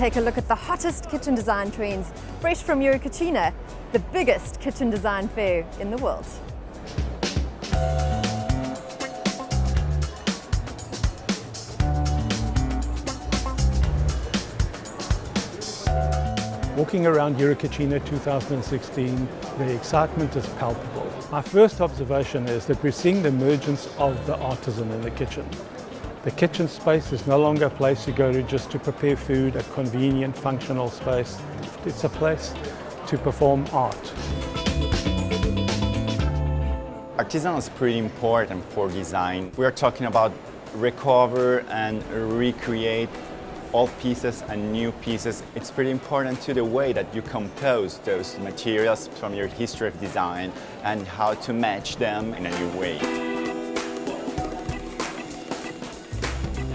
take a look at the hottest kitchen design trends, fresh from Eurocachina, the biggest kitchen design fair in the world. Walking around Eurocachina 2016, the excitement is palpable. My first observation is that we're seeing the emergence of the artisan in the kitchen. The kitchen space is no longer a place you go to just to prepare food, a convenient, functional space. It's a place to perform art. Artisan is pretty important for design. We are talking about recover and recreate old pieces and new pieces. It's pretty important to the way that you compose those materials from your history of design and how to match them in a new way.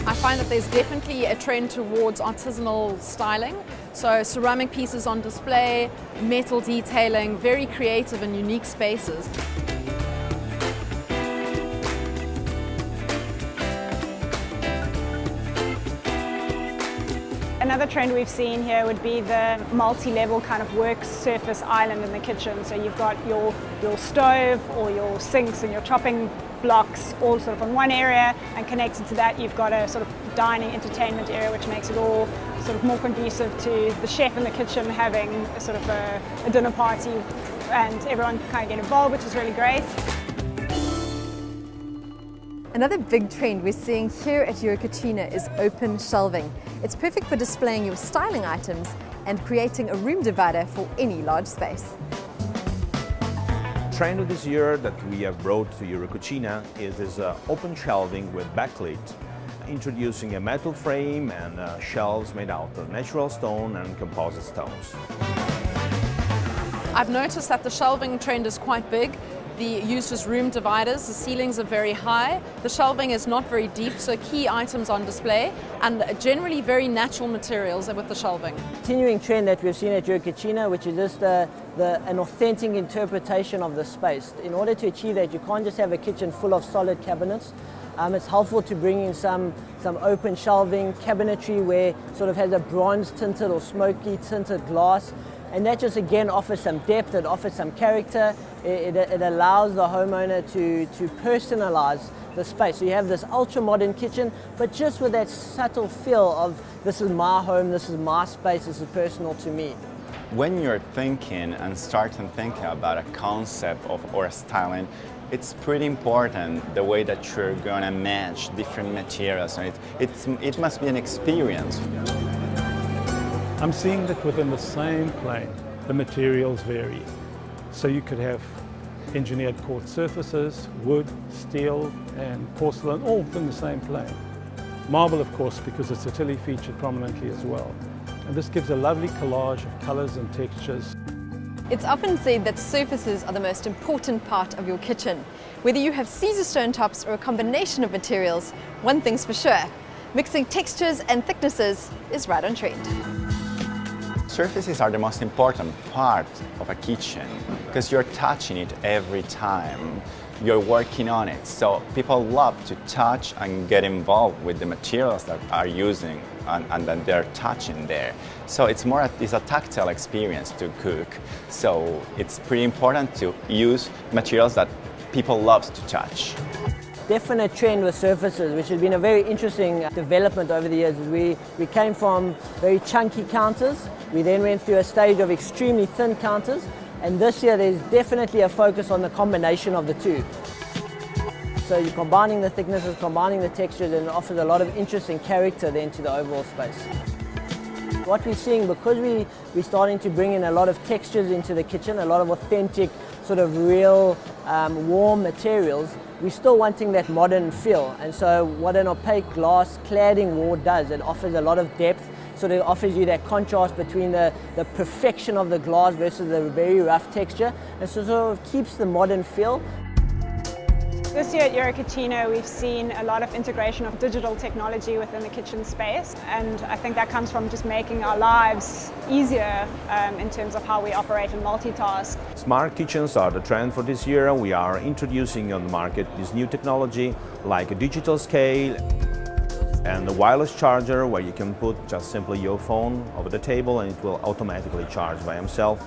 I find that there's definitely a trend towards artisanal styling. So ceramic pieces on display, metal detailing, very creative and unique spaces. Another trend we've seen here would be the multi-level kind of work surface island in the kitchen. So you've got your stove or your sinks and your chopping blocks all sort of in one area, and connected to that you've got a sort of dining entertainment area, which makes it all sort of more conducive to the chef in the kitchen having a sort of a dinner party, and everyone can kind of get involved, which is really great. Another big trend we're seeing here at Eurocachina is open shelving. It's perfect for displaying your styling items and creating a room divider for any large space. The trend of this year that we have brought to Eurocachina is this open shelving with backlit, introducing a metal frame and shelves made out of natural stone and composite stones. I've noticed that the shelving trend is quite big. Used as room dividers, the ceilings are very high, the shelving is not very deep, so key items on display, and generally very natural materials with the shelving. Continuing trend that we've seen at Eurocachina, which is just an authentic interpretation of the space. In order to achieve that, you can't just have a kitchen full of solid cabinets. It's helpful to bring in some open shelving, cabinetry where sort of has a bronze tinted or smoky tinted glass. And that just again offers some depth, it offers some character, it allows the homeowner to personalize the space. So you have this ultra modern kitchen, but just with that subtle feel of this is my home, this is my space, this is personal to me. When you're thinking and starting thinking about a concept or a styling, it's pretty important the way that you're gonna match different materials. And it must be an experience. I'm seeing that within the same plane, the materials vary. So you could have engineered quartz surfaces, wood, steel, and porcelain, all within the same plane. Marble, of course, because it's Italy featured prominently as well. And this gives a lovely collage of colors and textures. It's often said that surfaces are the most important part of your kitchen. Whether you have Caesarstone tops or a combination of materials, one thing's for sure, mixing textures and thicknesses is right on trend. Surfaces are the most important part of a kitchen because you're touching it every time you're working on it. So people love to touch and get involved with the materials that are using and that they're touching there. So it's a tactile experience to cook. So it's pretty important to use materials that people love to touch. Definite trend with surfaces, which has been a very interesting development over the years. We came from very chunky counters, we then went through a stage of extremely thin counters, and this year there's definitely a focus on the combination of the two. So you're combining the thicknesses, combining the textures, and it offers a lot of interesting character then to the overall space. What we're seeing, because we're starting to bring in a lot of textures into the kitchen, a lot of authentic, sort of real, warm materials, we're still wanting that modern feel. And so what an opaque glass cladding wall does, it offers a lot of depth, so it offers you that contrast between the perfection of the glass versus the very rough texture, and so sort of keeps the modern feel. This year at Eurocachina, we've seen a lot of integration of digital technology within the kitchen space, and I think that comes from just making our lives easier in terms of how we operate and multitask. Smart kitchens are the trend for this year. We are introducing on the market this new technology like a digital scale. And the wireless charger where you can put just simply your phone over the table and it will automatically charge by himself.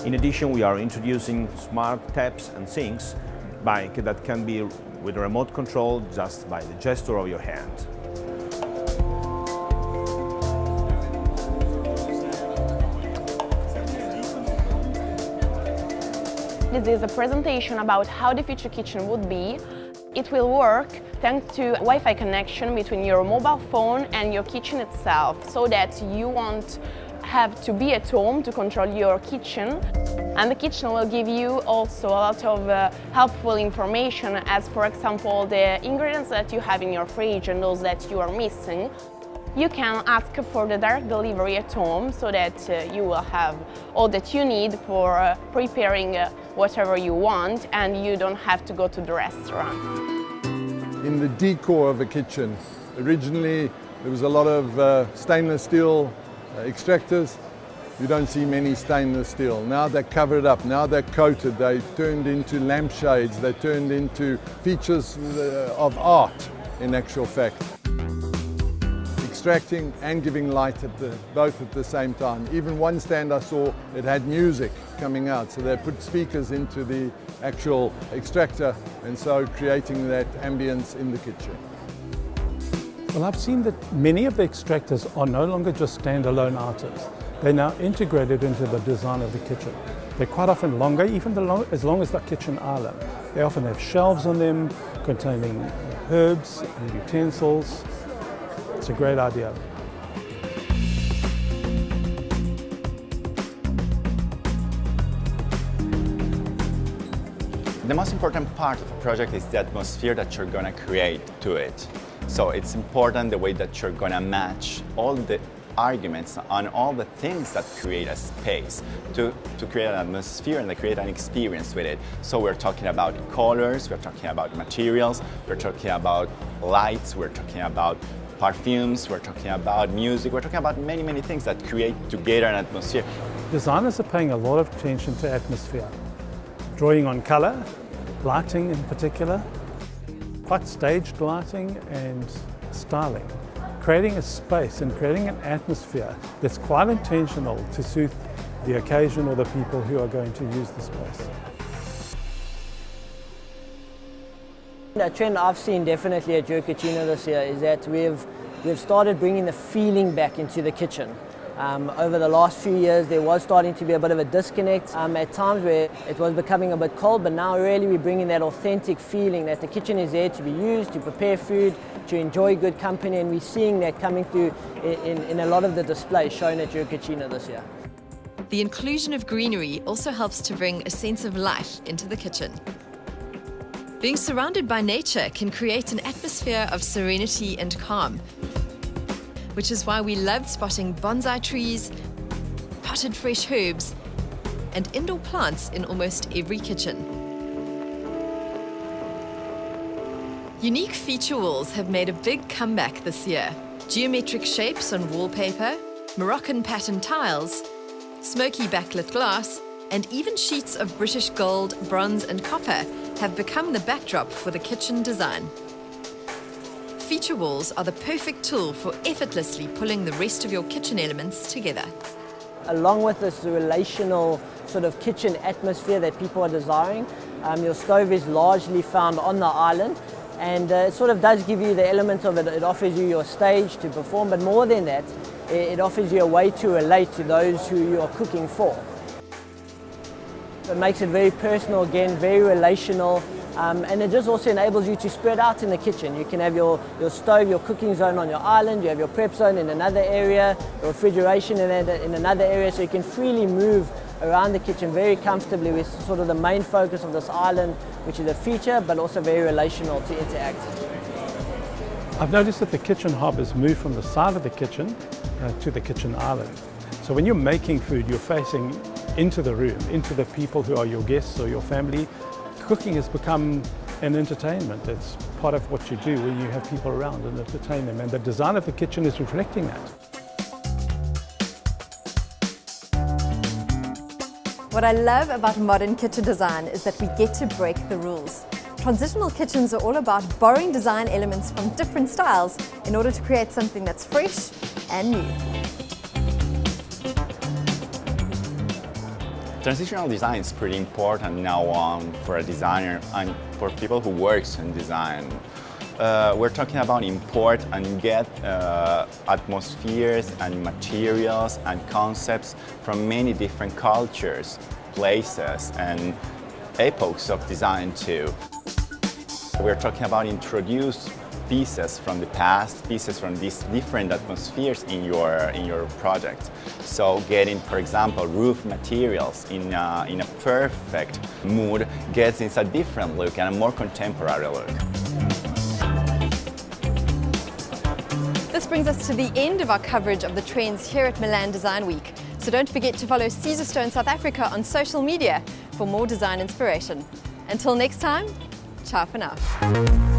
In addition, we are introducing smart taps and sinks that can be with a remote control just by the gesture of your hand. This is a presentation about how the future kitchen would be. It will work thanks to Wi-Fi connection between your mobile phone and your kitchen itself, so that you won't have to be at home to control your kitchen. And the kitchen will give you also a lot of helpful information, as for example the ingredients that you have in your fridge and those that you are missing. You can ask for the direct delivery at home, so that you will have all that you need for preparing whatever you want, and you don't have to go to the restaurant. In the decor of a kitchen, originally there was a lot of stainless steel extractors. You don't see many stainless steel. Now they're covered up, now they're coated, they've turned into lampshades, they're turned into features of art in actual fact. Extracting and giving light both at the same time. Even one stand I saw, it had music coming out, so they put speakers into the actual extractor, and so creating that ambience in the kitchen. Well, I've seen that many of the extractors are no longer just standalone items. They're now integrated into the design of the kitchen. They're quite often longer, even as long as the kitchen island. They often have shelves on them containing herbs and utensils. It's a great idea. The most important part of a project is the atmosphere that you're going to create to it. So it's important the way that you're going to match all the arguments on all the things that create a space to create an atmosphere and to create an experience with it. So we're talking about colors, we're talking about materials, we're talking about lights, we're talking about perfumes, we're talking about music, we're talking about many, many things that create together an atmosphere. Designers are paying a lot of attention to atmosphere, drawing on color, lighting in particular, quite staged lighting and styling, creating a space and creating an atmosphere that's quite intentional to suit the occasion or the people who are going to use the space. A trend I've seen definitely at Your Cucina this year is that we've started bringing the feeling back into the kitchen. Over the last few years there was starting to be a bit of a disconnect at times where it was becoming a bit cold, but now really we're bringing that authentic feeling that the kitchen is there to be used, to prepare food, to enjoy good company, and we're seeing that coming through in a lot of the displays shown at Your Cucina this year. The inclusion of greenery also helps to bring a sense of life into the kitchen. Being surrounded by nature can create an atmosphere of serenity and calm, which is why we loved spotting bonsai trees, potted fresh herbs, and indoor plants in almost every kitchen. Unique feature walls have made a big comeback this year. Geometric shapes on wallpaper, Moroccan pattern tiles, smoky backlit glass, and even sheets of British gold, bronze and copper have become the backdrop for the kitchen design. Feature walls are the perfect tool for effortlessly pulling the rest of your kitchen elements together. Along with this relational sort of kitchen atmosphere that people are desiring, your stove is largely found on the island, and it sort of does give you the element of it. It offers you your stage to perform, but more than that, it offers you a way to relate to those who you are cooking for. It makes it very personal, again, very relational, and it just also enables you to spread out in the kitchen. You can have your stove, your cooking zone on your island, you have your prep zone in another area, your refrigeration in another area, so you can freely move around the kitchen very comfortably with sort of the main focus of this island, which is a feature, but also very relational to interact. I've noticed that the kitchen hob has moved from the side of the kitchen to the kitchen island. So when you're making food, you're facing into the room, into the people who are your guests or your family. Cooking has become an entertainment. It's part of what you do when you have people around and entertain them, and the design of the kitchen is reflecting that. What I love about modern kitchen design is that we get to break the rules. Transitional kitchens are all about borrowing design elements from different styles in order to create something that's fresh and new. Transitional design is pretty important now on for a designer and for people who works in design. We're talking about import and get atmospheres and materials and concepts from many different cultures, places and epochs of design too. We're talking about introduce pieces from the past, pieces from these different atmospheres in your project. So getting, for example, roof materials in a perfect mood gets into a different look and a more contemporary look. This brings us to the end of our coverage of the trends here at Milan Design Week. So don't forget to follow Caesarstone South Africa on social media for more design inspiration. Until next time, ciao for now.